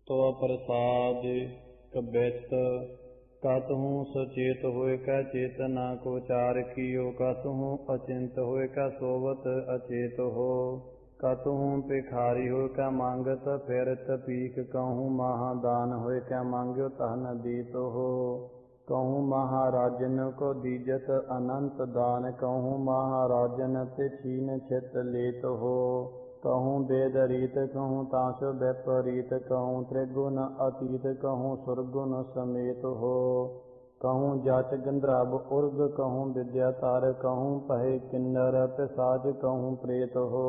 तो प्रसाद कबित कतहु सचेत होय कै चेतना को चार कियो कतहु अचिंत होय कै सोवत अचेत हो कतहु भिखारी होय कै मांगत फिरत पीख कहूँ महादान होय कै मांग्यो तह न दीत हो कहूँ महाराजन को दीजत अनंत दान कहूँ महाराजन ते छीन छित लेत हो कहूँ वेद रीत कहूँ ताश विपरीत कहूँ त्रिगुण अतीत कहूँ सुरगुण समेत हो कहूँ जाच गंधर्व उर्ग कहूँ विद्या तार कहूँ पहे किन्नर पिशाच कहूँ प्रेत हो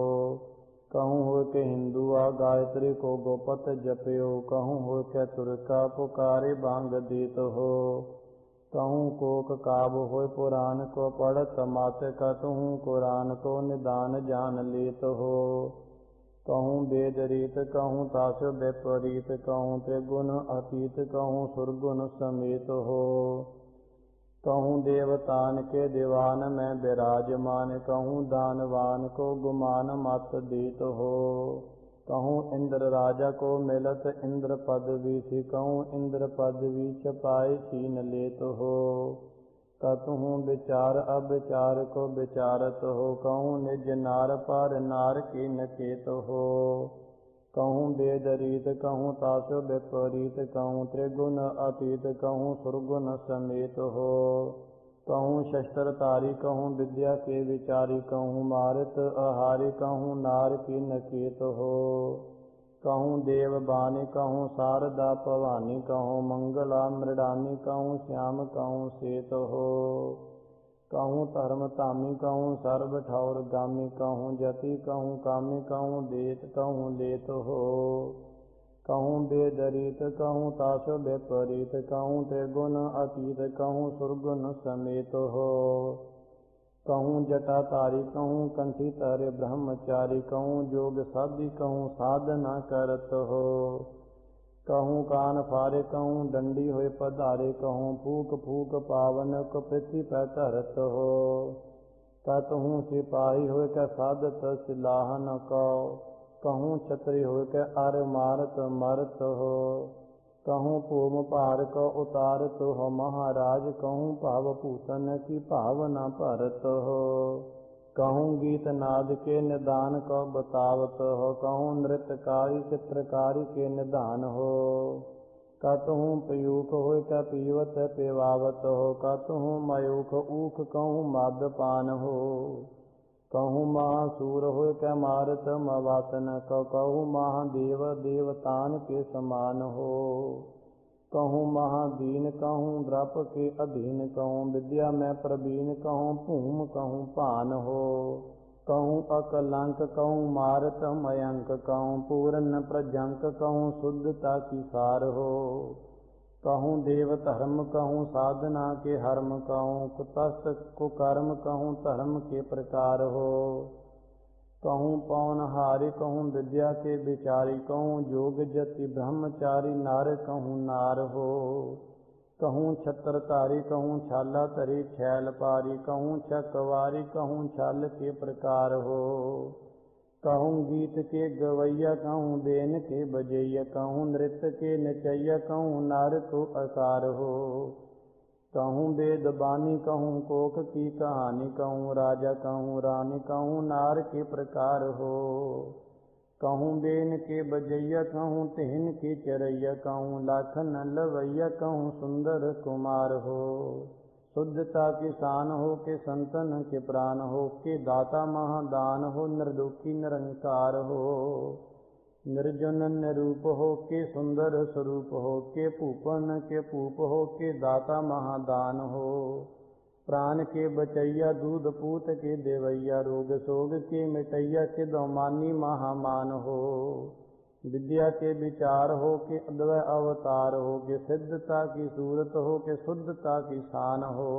कहूँ हो के हिंदू आ गायत्री को गोपत जपयो कहूँ हो के तुर्का पुकारे बांग देत हो कहूँ कोक काब होय पुराण को पढ़त मात कतहूँ कुरान को निदान जान लेत हो कहूँ वेद रीत कहूँ ताश विपरीत कहूँ त्रिगुण अतीत कहूँ सुरगुण समेत हो कहूँ देवतान के दीवान में विराजमान कहूँ दानवान को गुमान मत देत हो कहूँ इंद्र राजा को मिलत इंद्र पदवी थी कहूँ इंद्र पदवी छपाई छीन लेत हो कतहूँ विचार अविचार को विचारत हो कहूँ निज नार पर नार की नचेत हो कहूँ वेद रीत कहूँ ताश विपरीत कहूँ त्रिगुण अतीत कहूँ सुरगुण समेत हो कहूँ शस्त्र तारी कहूँ विद्या के विचारी कहूँ मारित आहारी कहूँ नार की नकेत हो कहूँ देववाणी कहूँ शारदा भवानी कहूँ मंगला मृडानी कहूँ श्याम कहूँ सेत हो कहूँ धर्म तामी कहूँ सर्व ठौर गामी कहूँ जति कहूँ कामी कहूँ देत कहूँ लेत हो कहूँ वेद रीत कहूँ ताश विपरीत कहूँ त्रिगुण अतीत कहूँ सुरगुण समेत हो कहूँ जटा तारी कहूँ कंठी तारे ब्रह्मचारी कहूँ जोग साधी कहूँ साधना करत हो कहूँ कान फारे कहूँ डंडी होए पधारे कहूँ फूक फूक पावन को पृथ्वी पर धरत हो कतहूँ सिपाही होए कै साधत सिलाहन कौ कहूँ छत्री हो के अर मारत मरत हो कहूँ पूम पार को उतारत हो महाराज कहूँ भाव पूतन की भावना भरत हो कहूँ गीत नाद के निदान को बतावत हो कहूँ नृत्यकारी चित्रकारी के निदान हो कतहूँ पयूख हो कै पीवत पिवावत हो कतहूँ मयूख ऊख कहूँ मदपान हो कहूँ महासूर होय कै मारत मवासन कहूँ महादेव देवतान के समान हो कहूँ महादीन कहूँ द्रप के अधीन कहूँ विद्या में प्रवीण कहूँ भूम कहूँ पान हो कहूँ अकलंक कहूँ मारत मयंक कहूँ पूर्ण प्रजंक कहूँ शुद्धता की सार हो कहूँ देव धर्म कहूँ साधना के हर्म कहूँ कुतस्थ कुकर्म कहूँ धर्म के प्रकार हो कहूँ पौनहारी कहूँ विद्या के विचारी कहूँ जोग जति ब्रह्मचारी नार कहूँ नार हो कहूँ छत्रधारी कहूँ छाला तरी छैल पारी कहूँ चकवारी कहूँ छल के प्रकार हो कहूँ गीत के गवैया कहूँ बेन के बजैया कहूँ नृत्य के नचैया कहूँ नार को आकार हो कहूँ वेद बानी कहूँ कोक की कहानी कहूँ राजा कहूँ रानी कहूँ नार के प्रकार हो कहूँ बेन के बजैया कहूँ तिहन की चरैया कहूँ लाखन लवैया कहूँ सुंदर कुमार हो शुद्धता की शान हो के संतन के प्राण हो के दाता महादान हो निर्दुखी निरंकार हो निर्जन निरूप हो के सुंदर स्वरूप हो के पूपन के पूप हो के दाता महादान हो प्राण के बचैया दूध पूत के देवैया रोग सोग के मिटैया के दौमानी महामान हो विद्या के विचार हो के अद्वय अवतार हो के सिद्धता की सूरत हो के शुद्धता की शान हो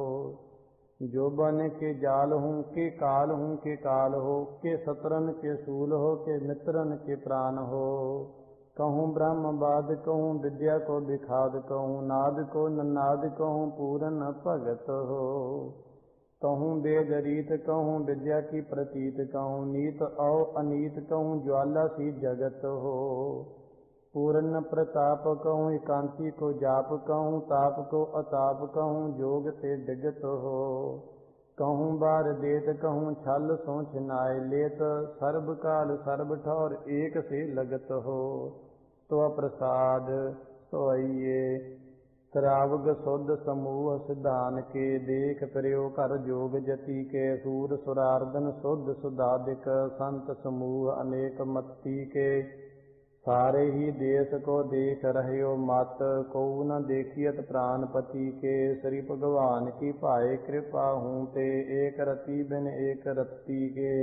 जो बन के जाल हूँ के काल हूँ के काल हो के सतरन के सूल हो के मित्रन के प्राण हो कहूँ ब्रह्मवाद कहूँ विद्या को विखाद कहूँ नाद को ननाद कहूँ पूरन भगत हो कहूँ वेद रीत कहूँ विद्या की प्रतीत कहूँ नीत औ अनीत कहूँ ज्वाला सी जगत हो पूरन पूर्ण प्रताप कहूँ एकांती को जाप कहूँ ताप को अताप कहूँ जोग से डिगत हो। कहूँ बार देत कहूँ छल सो छिनाए लेत सर्ब काल सर्ब ठौर एक से लगत हो। तो प्रसाद सोइए श्रावग शुद्ध समूह सिद्धान के देख प्रयो कर जोग जति के सूर सुरार्दन शुद्ध सुधादिक संत समूह अनेक मत्ती के। सारे ही देश को देख रहे मत को न देखियत प्राणपति के। श्री भगवान की पाए कृपा हूँ ते एक रति बिन एक रत्ती के।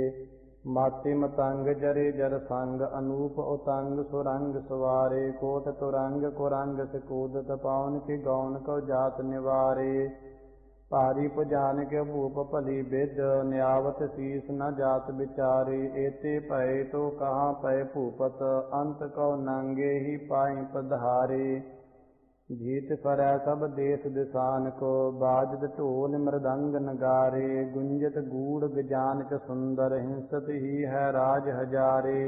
माते मतंग जरे जर संग अनूप उतंग सुरंग सवारे। कोट तुरंग कुरंग से कूदत पावन के गौन को जात निवारे। पारी पुजान के भूप भली विद न्यावत शीस न जात विचारे। एते पए तो कहाँ पए भूपत अंत को नंगे ही पाई पधारे। जीत फरै सब देश दिसान को बाजत ढोल मृदंग नगारे। गुंजत गूढ़ गजानक सुंदर हिंसत ही है राज हजारे।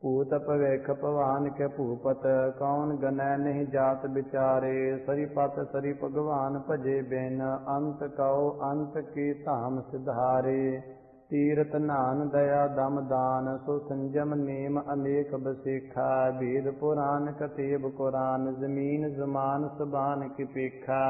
पूत पवेख पवान के भूपत कौन गनै नहीं जात विचारे। सरिपत सरि भगवान भजे बिन अंत कौ अंत के धाम सिधारे। तीरथ नान दया दम दान सो संजम नेम अनेक बसेखा। वेद पुराण कतेब कुरान जमीन जमान सबान की पेखा।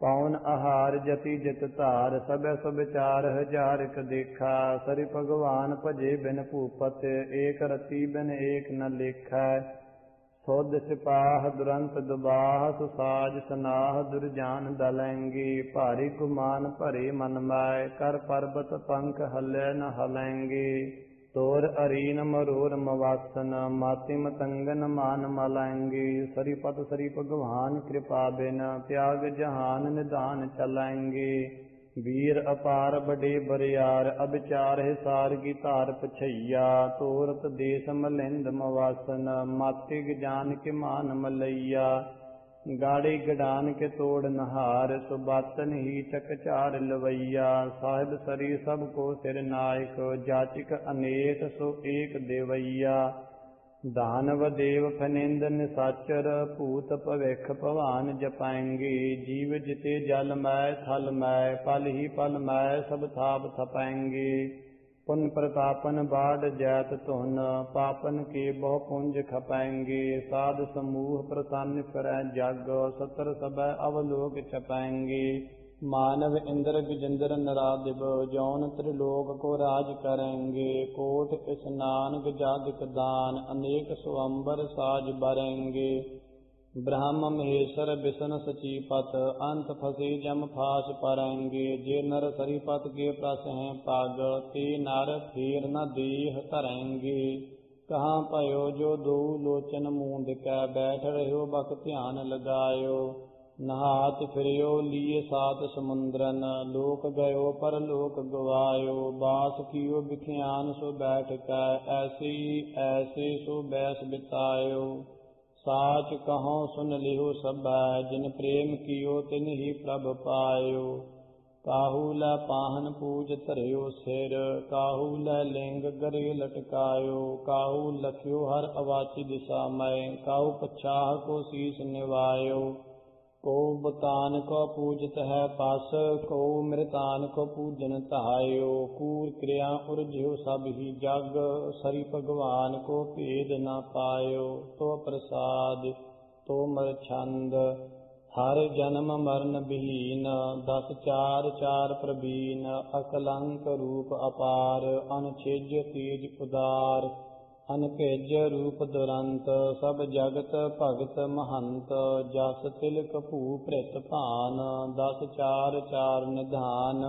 पौन आहार जति जित धार सब सुविचार हजार क देखा। सरि भगवान भजे बिन भूपत एक रति बिन एक न लेखा। सुध सिपाह दुरंत दुबाह सुसाज सनाह दुर्जान दलेंगे। भारी गुमान भरे मन माय कर पर्वत पंख हले न हलेंगे। तोर अरीन मरोर मवासन माति मतंगन मान मलेंगे। सरिपत सरि भगवान कृपा बिन त्याग जहान निदान चलेंगे। वीर अपार बड़े बरियार अबिचार हिसार की तार पछैया। तोरत देश मलिंद मवासन माते गजान के मान मलैया। गाड़ी गडान के तोड़ नहार सुबातन ही चकचार लवैया। साहिब सरी सब को सिर नायक जाचिक अनेक सो एक देवैया। दानव देव फनिंद निसाचर भूत भविख भवान जपाएंगे। जीव जिते जल मै थल मै पल ही पल मै सब थाप थपाएंगे। पुन प्रतापन बाढ़ जैत धुन पापन के बहु पुंज खपाएंगे। साध समूह प्रसन्न फिरै जग सतर सब अवलोक छपाएंगे। मानव इंद्र गजेंद्र नरादिव जौन त्रिलोक को राज करेंगे। कोट स्नान गजादिक दान अनेक स्वंबर साज बरेंगे। ब्रह्म महेश्वर विष्णु सचीपत अंत फसे जम फास परेंगे। जे नर सरिपत के प्रस हैं पग ते नर फेर न देह धरेंगे। कहाँ पयो जो दो लोचन मूंद कै बैठ रहो बख ध्यान लगायो। नहात फिरियो लिए सात समुद्रन लोक गयो पर लोक गवायो। बास कियो बिख्यान सो बैठ कै ऐसे सो बैस बितायो। साच कहो सुन लियो सब जिन प्रेम कियो तिन ही प्रभ पायो। काहू लै पाहन पूज धरियो सिर काहू लै लिंग गरे लटकायो। काहू लखियो हर अवाची दिशा मय काहू पछाह को शीस निवायो। को बतान को पूजत है पास को मृतान को पूजन तहायो। कूर क्रिया उर्ज्यो सब ही जग सरि भगवान को भेद न पायो। तो प्रसाद तो मर छंद हर जन्म मरण विहीन दस चार चार प्रवीण। अकलंक रूप अपार अनुच्छेद्य तेज उदार। अनभेज रूप दुरंत सब जगत भगत महंत। जस तिलक भू भृत भान दस चार चार निधान।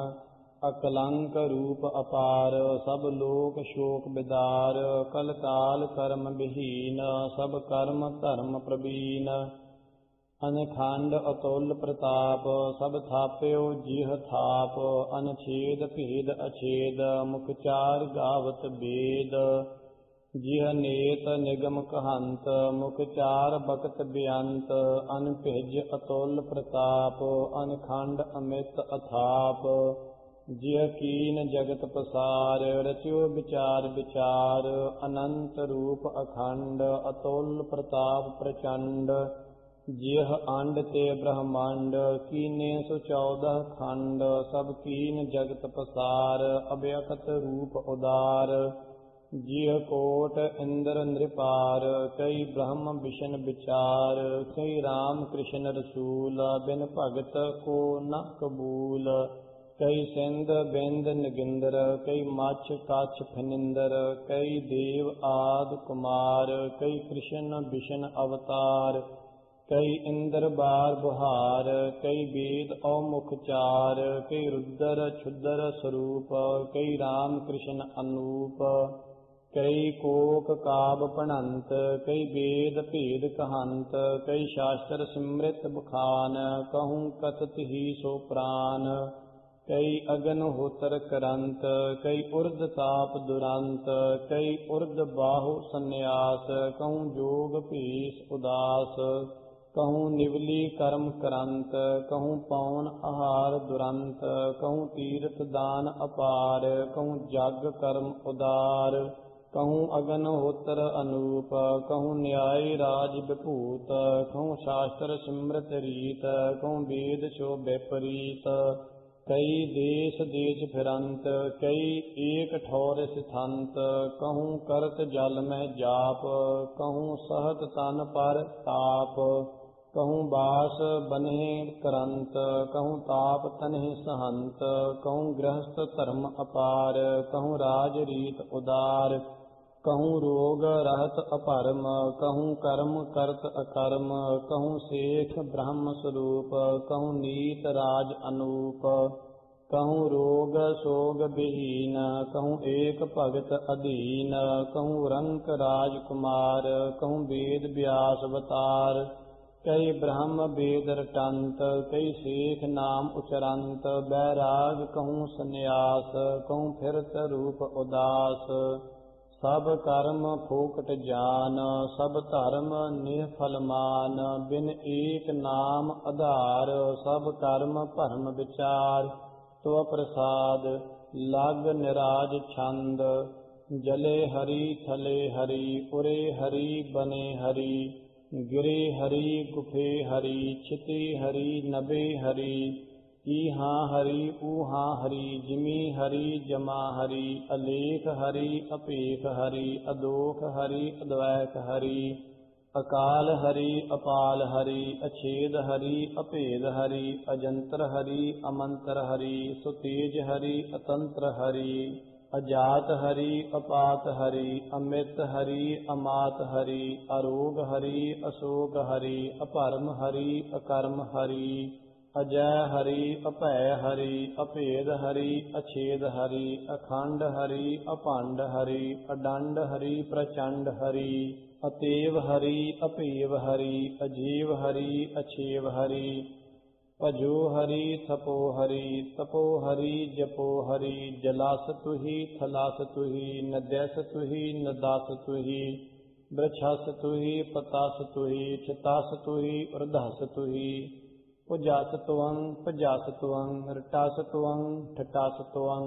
अकलंक रूप अपार सब लोक शोक बिदार। कल काल कर्म विहीन सब कर्म धर्म प्रवीण। अनखंड अतुल प्रताप सब थाप्यो जिह थाप। अनछेद भेद अछेद मुख चार गावत वेद। जिह नेत निगम कहंत मुख चार बकत बेअंत। अनभिज अतुल प्रताप अनखंड अमित अथाप। जिय कीन जगत पसार, रच्यो विचार विचार, अनंत रूप अखंड, अतुल प्रताप प्रचंड। जिह अंड ते ब्रह्मांड, कीने सो 14 खंड, सब कीन जगत पसार, अव्यक्त रूप उदार। जिह कोट इंद्र नृपार, कई ब्रह्म विष्णु विचार, कई राम कृष्ण रसूल, बिन भगत को न कबूल। कई सिंध बिंद नगिंदर, कई मच्छ कच्छ फनिंदर, कई देव आदि कुमार, कई कृष्ण विष्णु अवतार। कई इंद्र बार बुहार, कई वेद औमुख चार, कई रुद्र क्षुद्र स्वरूप, कई राम कृष्ण अनूप। कई कोक काब पणंत, कई वेद भेद कहंत, कई शास्त्र सिमृत बखान, कहूँ कथत ही सो प्राण। कई अगन होतर करंत, कई उर्द ताप दुरंत, कई उर्द बाहु संन्यास, कहूँ जोग भीष उदास। कहूँ निवली कर्म करंत, कहूँ पौन आहार दुरंत, कहूँ तीर्थ दान अपार, कहूँ जग कर्म उदार। कहूँ अगन होतर अनूप, कहूँ न्याय राज विभूत, कहूँ शास्त्र सिमृत रीत, कहूँ वेद शो विपरीत। कई देश देश फिरंत, कई एक ठौर सिथंत, कहूँ करत जल में जाप, कहूँ सहत तन पर ताप। कहूँ बास बन्हे करंत, कहूँ ताप तन्हे सहंत, कहूँ गृहस्थ धर्म अपार, कहूँ राज रीत उदार। कहूँ रोग रहत अपरम, कहूँ कर्म करत अकर्म, कहूँ शेख ब्रह्म स्वरूप, कहूँ नीत राज अनूप। कहूँ रोग सोग विहीन, कहूँ एक भगत अधीन, कहूँ रंक राजकुमार, कहूँ वेद व्यास अवतार। कई ब्रह्म वेद रटंत, कई शेख नाम उचरंत, बैराग कहूँ संन्यास, कहूँ फिरत रूप उदास। सब कर्म फोकट जान, सब धर्म निफल मान, बिन एक नाम आधार, सब कर्म भरम विचार। तो प्रसाद लग निराज छंद, जले हरि थले हरि, उरे हरि बने हरि। गिरे हरि गुफे हरि, छिते हरि नभे हरि। ईहाँ हरि ऊहाँ हरि, जिमी हरि जमा हरि। अलेख हरि अपेख हरि, अदोख हरि अद्वैत हरि। अकाल हरि अपाल हरि, अछेद हरि अभेद हरि। अजंतर हरि अमंतर हरि, सुतेज हरि अतंत्र हरि। अजात हरि अपात हरि, अमित हरि अमात हरि। अरोग हरि अशोक हरि, अपरम हरि अकर्म हरि। अजय हरि अभय हरि, अभेद हरि अछेद हरि। अखंड हरि अभंड हरि, अडंड हरि प्रचंड हरि। अतेव हरि अपेव हरि, अजीव हरि अछेव हरि। भजो हरि थपो हरि, तपो हरि जपो हरि। जलास तुहि थलास तुहि, नद्यस तुहि नदास तुहि। वृक्षस तुहि पतास तुहि, छितास तुहि ऊर्ध्वस तुहि। पुजास त्वं पजास त्वं, रटास त्वं ठटास त्वं।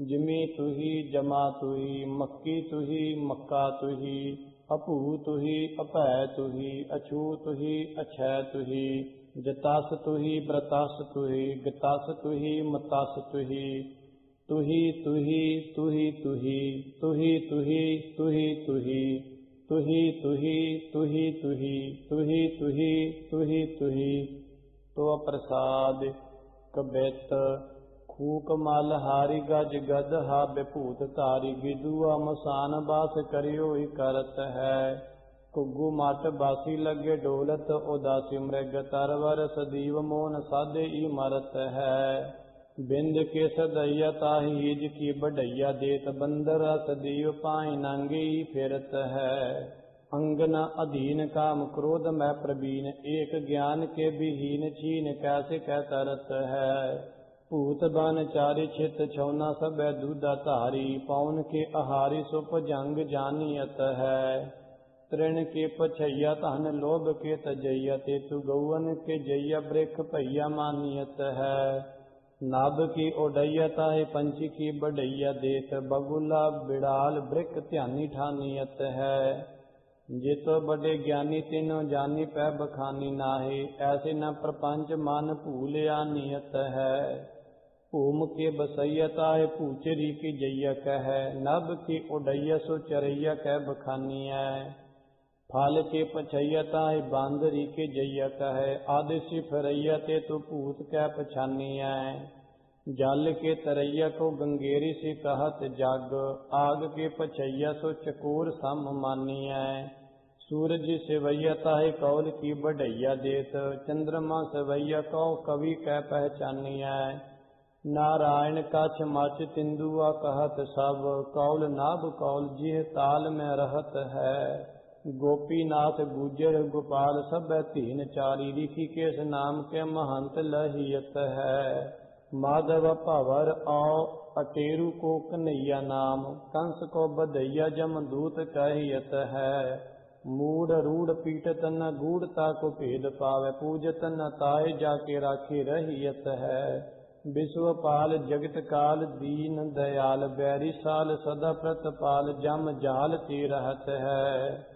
जिमी तुहि जमा तुहि, मक्की तुहि मक्का तुहि। अभू तुहि अभय तुहि, अछू तुहि अछय तुहि। जतास तुहि व्रतास तुहि, गतास तुहि मतास तुहि। तुहि तुहि तुहि तुहि, तुहि तुहि तुहि तुहि। तुहि तुहि तुहि तुहि, तुहि तुहि तुहि तुहि। तो प्रसाद कबित खूक मल हारि गज गद हा विभूत धारी। विदुआ मसान बास करियो ही करत है। घुग्गू मट बासी लगे डोलत, उदासी मृग तरवर सदीव मोन साधे ई मरत है। बिंद के सदैया ताहीज की बढ़ैया, देत बंदर सदीव पाई नांगी फिरत है। अंगन अधीन काम क्रोध में प्रवीण, एक ज्ञान के विहीन छीन कैसे कह तरत है। भूत बन चारि छित छौना सब दूधा धारी, पौन के आहारी सो भुजंग जानियत है। तृण के पछैया धन लोभ के तजैया, तेतु गौवन के जैया वृक्ष भैया मानियत है। नाभ की ओडैया ताहि पंछी की बढ़ैया देत, बगुला बिड़ाल ब्रिक ध्यानी ठानियत है। जितो बड़े ज्ञानी तीनों जानी पै बखानी नाहि, ऐसे न प्रपंच मन भूलिया नियत है। भूम के बसैया ताहि पूचरी की जैया कह, नभ की उड़ैया सो चरैया कह बखानी है। फल के पछैया ताहि बांदरी के जैया कह, आदिशि फिरैया ते तो पूत कह पछानी है। जल के तरैया को गंगेरी से कहत जग, आग के पछैया सो चकोर सम मानी है। सूरज सेवैया ताहि कौल की बढ़ैया देत, चंद्रमा सेवैया कौ कवि कह पहचानी है। नारायण कछ मच तिंदुआ कहत सब, कौल नाभ कौल जिह ताल में रहत है। गोपीनाथ गुजर गोपाल सब तीन चारी, ऋषिकेश नाम के महंत लहियत है। माधव पवर औ अटेरु को कन्हैया नाम, कंस को बधैया जमदूत कहियत है। मूढ़ रूढ़ पीटत न गूढ़ता को भेद पावे, पूजत न ताय जाके राखी रहियत है। विश्वपाल जगत काल दीन दयाल, बैरी साल सदा प्रतपाल, जम जाल ती रहत है।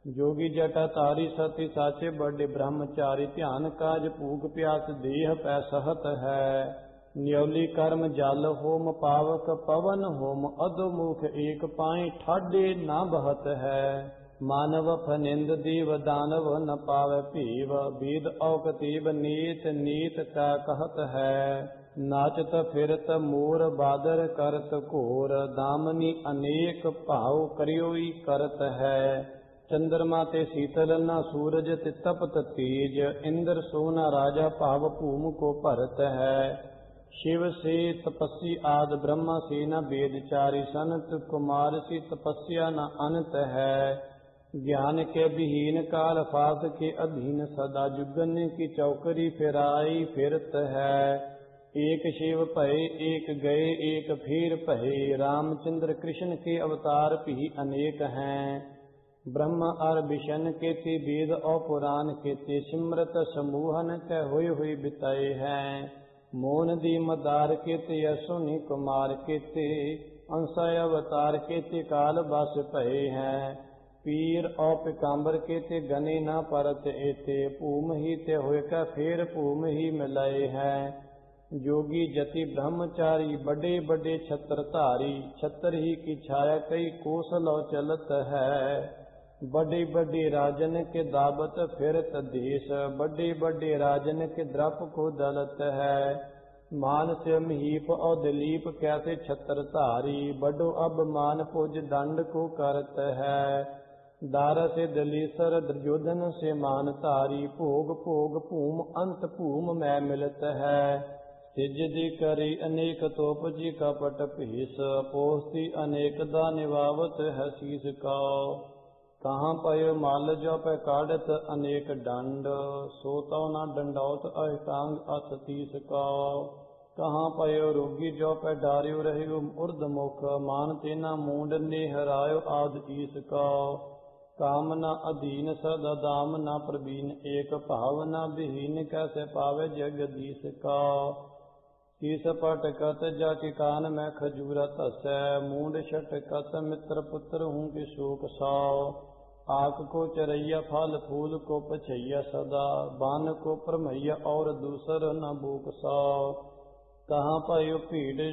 जोगी जटा तारी सती साचे बड़े ब्रह्मचारी, ध्यान काज भूख प्यास देह पै सहत है। न्योली कर्म जल होम पावक, पवन होम अधोमुख एक पाए, ठाडे न बहत है। मानव फनिंद दीव दानव न पावे पीव, बीद औकतीब नीत नीत का कहत है। नाचत फिरत मोर बादर करत घोर, दामनी अनेक भाव करियोई करत है। चंद्रमा ते शीतल न सूरज ते तपत तेज, इंद्र सोना राजा भाव भूम को भरत है। शिव से तपस्वी आद ब्रह्मा से न वेद चारी, सनत कुमार से तपस्या न अनंत है। ज्ञान के विहीन काल फास के अधीन, सदा जुगन की चौकरी फिराई फिरत है। एक शिव भय एक गए एक फिर भय, रामचंद्र कृष्ण के अवतार भी अनेक हैं। ब्रह्मा और विष्णु के ते वेद और पुराण के ते, सिमरत समूहन के हुई बिताए हैं। मोन दी मदार के ते यशोनि कुमार के ते, अंशय अवतार के ते काल बस भये हैं। पीर और पिकाम्बर के ते गने न परत एते, भूम ही ते होय का फेर भूम ही मिलाए हैं। जोगी जति ब्रह्मचारी बड़े बड़े छत्र धारी, छत्र ही की छाया कई कोसलो चलत है। बड़े बड़े राजन के दावत फिरत देश, बड़े बड़े राजन के द्रप को दलत है। मान से महीप और दिलीप कैसे छत्र धारी, बड़ो अब मान पुज दंड को करत है। दारा से दलीसर दुर्योधन से मान धारी, भोग भोग भूम अंत भूम में मिलत है। सिज दी करी अनेक तोप जी कपट भीस, पोस्ती अनेक दा निवावत है शीस का। कहाँ पयो माल जो पे काढ़त अनेक दंड, सोतो न दंडौत अष्टांग अथ तीस का। कहाँ पयो रोगी जो पे डारियो रहियो उर्द मुख, मान तेना मूंड नेहरायो आद ईस का। काम न अधीन सदा दाम न प्रवीण, एक भाव न विहीन कैसे पावे जगदीश का। शीस पटकत जाति कान में खजूरा तसै, मूंड छटकत मित्र पुत्र हूँ कि शोक साव। आँख को चरैया फल फूल को पछैया सदा, बान को प्रमैया और दूसर न भूख साव। कहाँ पायो भीड़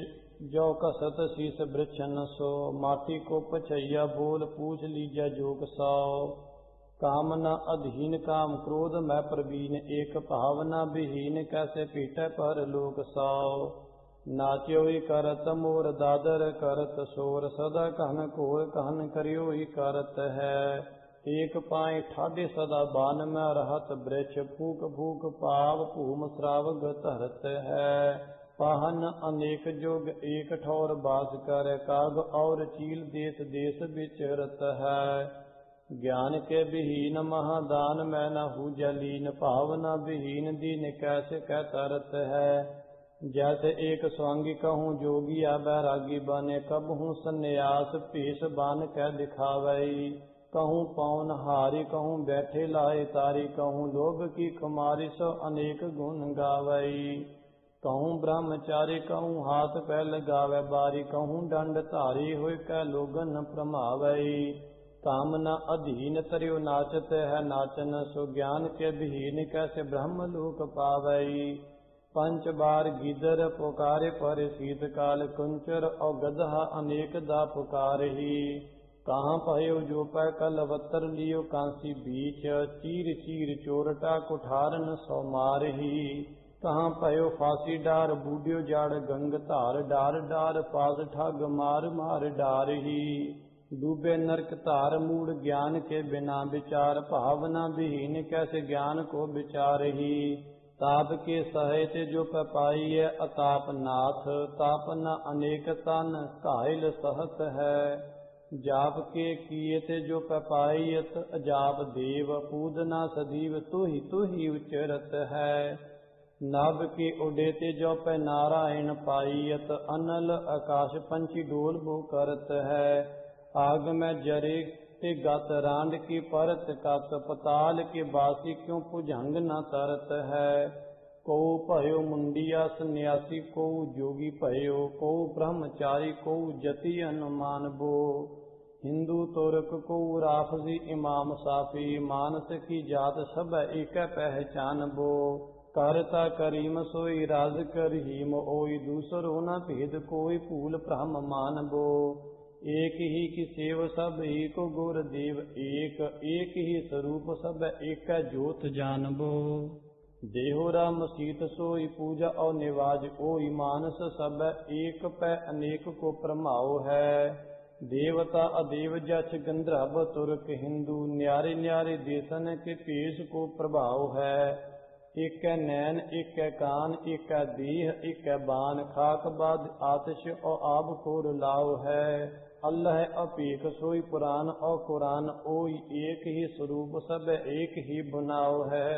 जो कसत शीस वृक्षन सो, माटी को पछैया बोल पूछ लीजा जोग साव। कामना अधीन काम क्रोध में प्रवीण, एक भावना विहीन कैसे पीटे पर लोक साव। नाच्यो ही करत मोर दादर करत शोर, सदा कहन कोर कहन करियो ही करत है। एक पाए ठाडे सदा बान में रहत वृक्ष, फूक फूक पाव भूम श्रावग धरत है। पाहन अनेक जोग एक ठौर बास कर, काग और चील देश देश विचरत है। ज्ञान के विहीन महादान में न हु जलीन, भावना विहीन दीन कैसे कह तरत है। जैसे एक स्वांगी कहूँ जोगी या बैरागी बने, कब हूँ सन्यास पेश बान कह दिखावई। कहूँ पौन हारी कहूँ बैठे लाए तारी, कहूँ लोभ की कुमारी सो अनेक गुण गावई। कहूँ ब्रह्मचारी कहूँ हाथ पै लगावे बारी, कहूँ दंड धारी होय कै लोगन प्रमावई। कामना अधीन तरियो नाचत है नाचन, सो ज्ञान के विहीन कैसे ब्रह्म लोक पावई। पंच बार गिदर पुकारे पर शीतकाल, कुंचर और गदहा अनेक दा पुकारही। कहाँ भयो जो पै कलवतर लियो कांसी बीच, चीर चीर चोरटा कुठारन सौ मारही। कहाँ पयो फांसी डार बूढ़ियो जाड़ गंग धार, डार डार पास ठग मार मार डारही। डूबे नरक धार मूड ज्ञान के बिना विचार, भावना विहीन कैसे ज्ञान को विचारही। ताप के सहित जो पाइय अताप नाथ, तापना अनेक तन कायल सहत है। जाप के किए थे जो पाइयत अजाप देव, पूदना सदीव तू ही उचरत है। नभ के उडेते जो पै नारायण पाइयत, अनल आकाश पंछी डोल बो करत है। आग में जरे ते गत रांड की परत कत, पताल के बासी क्यों भुजंग न तरत है। को भयो मुंडिया सन्यासी, को जोगी भयो, को ब्रह्मचारी, को जति अनुमान बो। हिंदू तुर्क को राफजी इमाम साफी, मानस की जात सब एक पहचान बो। करता करीम सोई राज करहीम, ओई दूसरो न भेद कोई भूल ब्रह्म मान बो। एक ही की सेव सब एक गुर देव, एक एक ही स्वरूप सब एक जोत जानबो। देहो राम सीत सोई पूजा और निवाज, ओई मानस सब एक पै अनेक को प्रमाओ है। देवता अदेव जछ गंधर्व तुर्क हिंदू, न्यारे न्यारे देशन के पेश को प्रभाव है। एक नैन एक कान एक देह एक बान, खाक बाद आतिश और आब को रुलाओ है। अल्लाह अपेख सोई पुराण और कुरान, ओई एक ही स्वरूप सब एक ही बुनाओ है।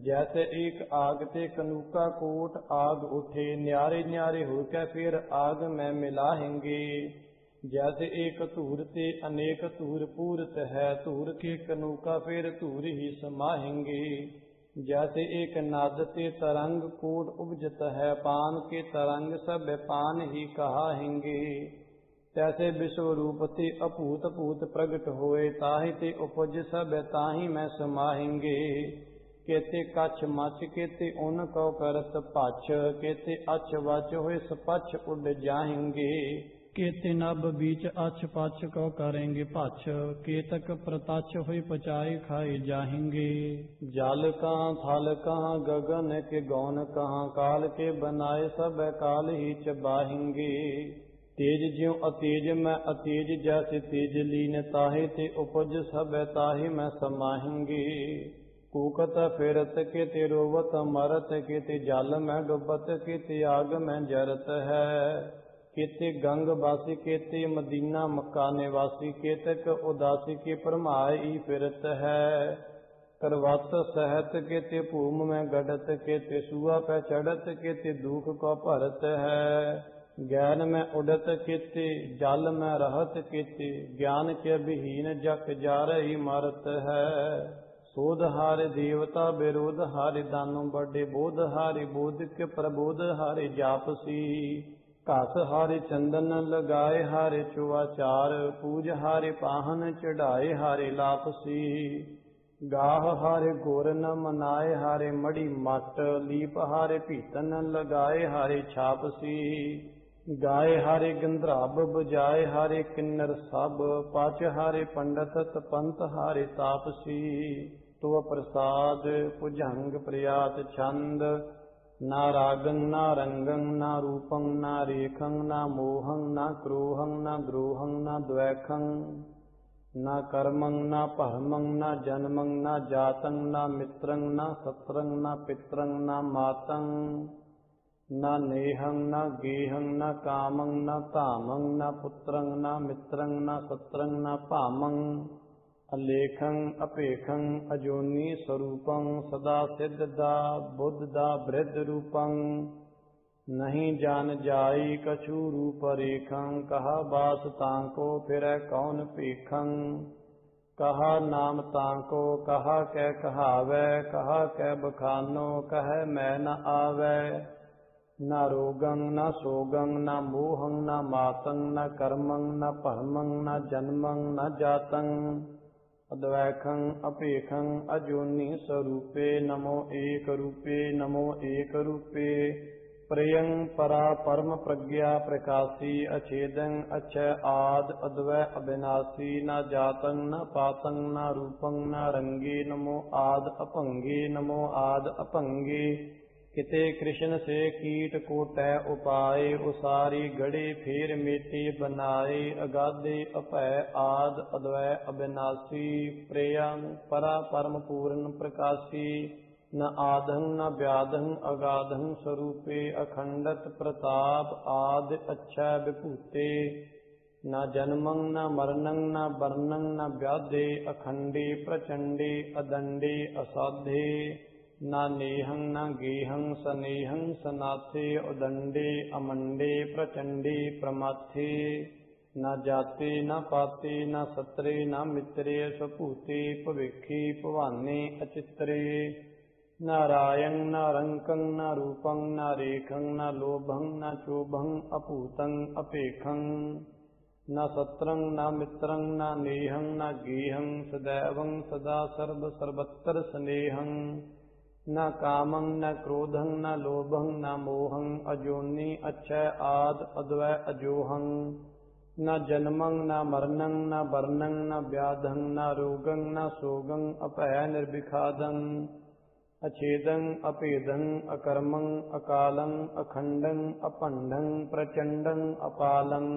जैसे एक आग ते कनूका कोट आग उठे, न्यारे न्यारे होकर फिर आग में मिलाएंगे। जैसे एक धूर ते अनेक धूर पूरत है, धूर के कनूका फिर धूर ही समाएंगे। जैसे एक नाद ते तरंग कोट उपजत है, पान के तरंग सब पान ही कहाएंगे। तैसे विश्व रूप ते अपूत पूत प्रगट होए, ताहि ते उपज सब ताहि में समाएंगे। केते कछ मच केते उन को करत पछ, केते अछ वच होए सपछ उड़ जाएंगे। केते नभ बीच अछ पछ को करेंगे पछ, केतक प्रतछ हुई पचाई खाए जाएंगे। जल कहाँ थल कहाँ गगन के गौन कहाँ, काल के बनाए सब काल ही चबाहेंगे। तेज ज्यों अतेज में अतेज जैसे तेज लीन, ताहे ते उपज सब ताहे में समाहेंगे। कूकत फिरत के ते रोवत मरत, के ते जल में डुबत के ते आग में जरत है। केते गंग वासी केते मदीना मक्का निवासी, केतक उदासी के परमाई फिरत है। करवत सहत केते भूम में गढ़त, केते सुआ पे चढ़त, केते दुख को भरत है। ज्ञान में उड़त केते जल में रहत, केते ज्ञान के विहीन जग जा रही मरत है। सोध हारे देवता विरोध हारे दानों बड़े, बोध हारे बोध के प्रबोध हारे जापसी। घस हारे चंदन लगाए हारे चुआचार, पूज हारे पाहन चढ़ाए हारे लापसी। गाह हारे गोर न मनाए हारे मड़ी मट, लीप हारे पीतन लगाए हारे छापसी। गाए हारे गंधराब बजाए हारे किन्नर सब, पाच हारे पंडित पंत हारे तापसी। तो प्रसाद भुजंग प्रयात छंद, ना रागं ना रंगं ना रूपं ना रेखं ना मोहं ना क्रोहं ना द्रोहं ना द्वैखं, ना कर्मं ना परमं ना जन्मं ना जातं ना मित्रं ना सत्रं ना पित्रं ना मातं, ना नेहं ना गेहं ना कामं ना तामं ना पुत्रं ना मित्रं ना सत्रं ना पामं। अलेखं अपेखं अजोनी स्वरूपं, सदा सिद्धदा बुद्धदा वृद्ध रूपं। नहीं जान जाई कछु रूप रेखं, कहा बास तांको फिरै कौन पेखं। कहा नाम तांको कहा कै कहावै, कहा कै बखानो कह मैं न आवै। न रोगं न शोगं न मोहं न मातं न कर्मं न परमं न जन्मं न जातं अद्वैखं अपेखं अजोनि स्वरूपे नमो एक रूपे नमो एक रूपे प्रियं परा परम प्रज्ञा प्रकाशी अछेदं अक्षय आद अद्वै अविनाशी न जातं न पातं न रूपं न रंगे नमो आद अपंगे नमो आद अपंगे किते कृष्ण से कीट को तय उपाय उसारी गड़े फेर मेटे बनाए अगाधे अपय आद अद्वै अविनाशी प्रेयं परा परम पूर्ण प्रकाशी न आधं न व्याधं अगाधं स्वरूपे अखंडत प्रताप आद अक्षय विभूते न जन्मं न मरणं न वर्णं न व्याधे अखंडे प्रचंडे अदंडे असाध्ये न नेहं न गेहं सनेहं सनाथे उदंडे अमंडे प्रचंडे प्रमाथे न जाते न पाते न सत्रे न मित्रे स्वपूते भविखे भवाने अचित्रे नारायण न रंकं न रूपं न रेखं न लोभं न चोभं अपूतं अपेखं न सत्रं न मित्रं न नेहं न गेहं सदैवं सदा सर्व सर्वत्र स्नेहं न कामं न क्रोधं न लोभं न मोहं अजोनि अक्षय आद अद्वै अजोहं न जन्मं न मरणं न वर्णं न व्याधं न रोगं न शोगं अपय निर्विखादं अछेदं अपेदं अकर्मं अकालं अखंडं अपंडं प्रचंडं अपालं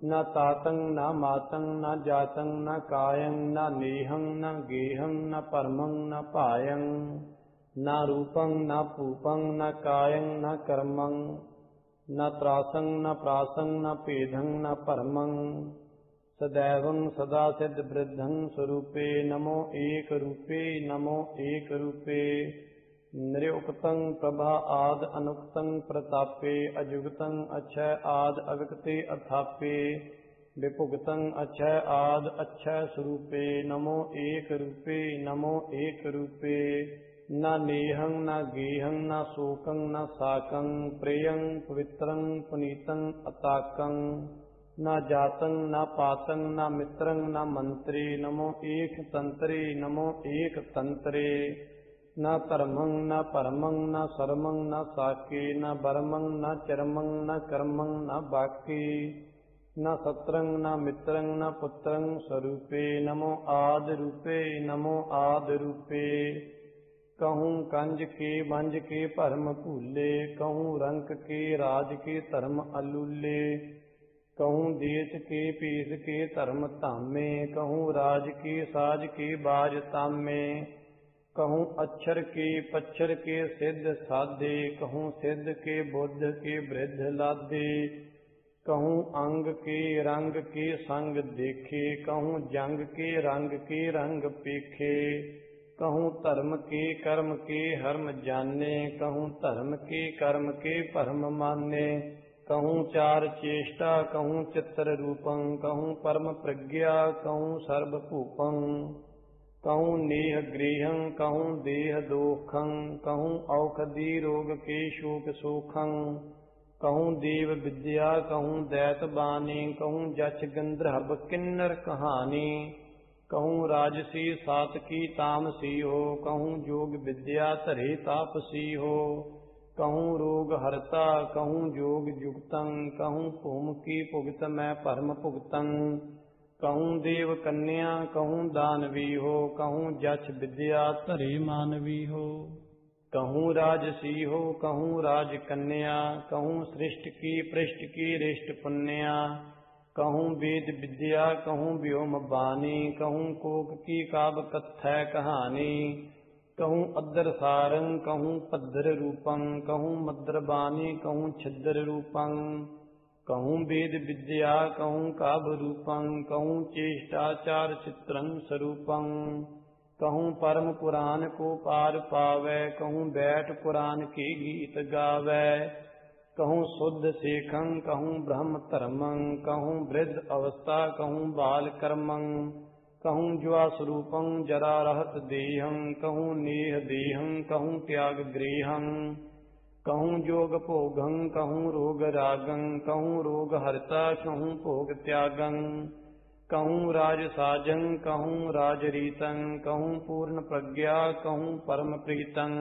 न तातं न मातं न जातं न कायं न नेहं न गेहं न परमं न पायं न रूपं न पूपं न कायं न कर्मं न त्रासं न प्रासं न पेदं न परमं सदैवं सदा सिद्ध वृद्धं स्वरूपे नमो एक रूपे नमो एक रूपे निरुक्तं प्रभा आद अनुक्तं प्रतापे अजुगतं अक्षय आद अविक्ते अथापे विपुगतं अक्षय आद अक्षय स्वरूपे नमो एक रूपे नमो एक रूपे न नेहं न गेहं न शोकं न साकं प्रेयं पवित्रं पुनीतं अताकं न जातं न पातं न मित्रं न मंत्रे नमो एक तंत्रे नमो एक तंत्रे न धर्मं न परमं न शर्मं न साके न बर्मं न चर्मं न कर्मं न बाके न सत्रं न मित्रं न पुत्रं स्वरूपे नमो आदि रूपे नमो आदि रूपे कहूँ कंज के वंज के भरम भूले कहूँ रंक के राज के धर्म अलूले कहूँ देश के पीस के धर्म धामे कहूँ राज के साज के बाज तामे कहूँ अक्षर के पच्छर के सिद्ध साधे कहूँ सिद्ध के बुद्ध के वृद्ध लादे कहूँ अंग के रंग के संग देखे कहूँ जंग के रंग पेखे कहूँ धर्म के कर्म के हर्म जाने कहूँ धर्म के कर्म के परम माने कहूँ चार चेष्टा कहूँ चित्र रूपं कहूँ परम प्रज्ञा कहूँ सर्व भूपं कहूँ नेह गृहं कहूँ देह दोखं कहूँ औषधि रोग के शोक सोखं कहूँ देव विद्या कहूँ दैत बानी कहूँ जच गंधर्व किन्नर कहानी कहूँ राजसी सातकी तामसी हो कहूँ जोग विद्या धरे तापसी हो कहूँ रोग हरता कहूँ जोग जुगतं कहूँ भूम की भुगत मैं परम भुगतं कहूँ देव कन्या कहूँ दानवी हो कहूँ जछ विद्या धरे मानवी हो कहूँ राजसी हो कहूँ राजकन्या कहूँ सृष्ट की पृष्ठ की रिष्ट पुण्या कहूँ वेद विद्या कहूँ व्योम बानी कहूँ कोक की काव कथय कहानी कहूँ अद्र सारंग कहूँ पद्र रूपं कहूँ मद्र बानी कहूँ छिद्र रूपं कहूँ वेद विद्या कहूँ काव रूपं कहूँ चेष्टाचार चित्रं स्वरूपं कहूँ परम पुराण को पार पावै कहूँ बैठ पुराण के गीत गावै कहूँ शुद्ध शेखं कहूँ ब्रह्म धर्मं कहूँ वृद्ध अवस्था कहूँ बाल कर्मं कहूँ ज्वा स्वरूपं जरा रहत देहं कहूँ नेह देहं कहूँ त्याग गृहं कहूँ जोग भोगं कहूँ रोग रागं कहूँ रोग हरता कहूँ भोग त्यागं कहूँ राज साजं कहूँ राज रीतं कहूँ पूर्ण प्रज्ञा कहूँ परम प्रीतं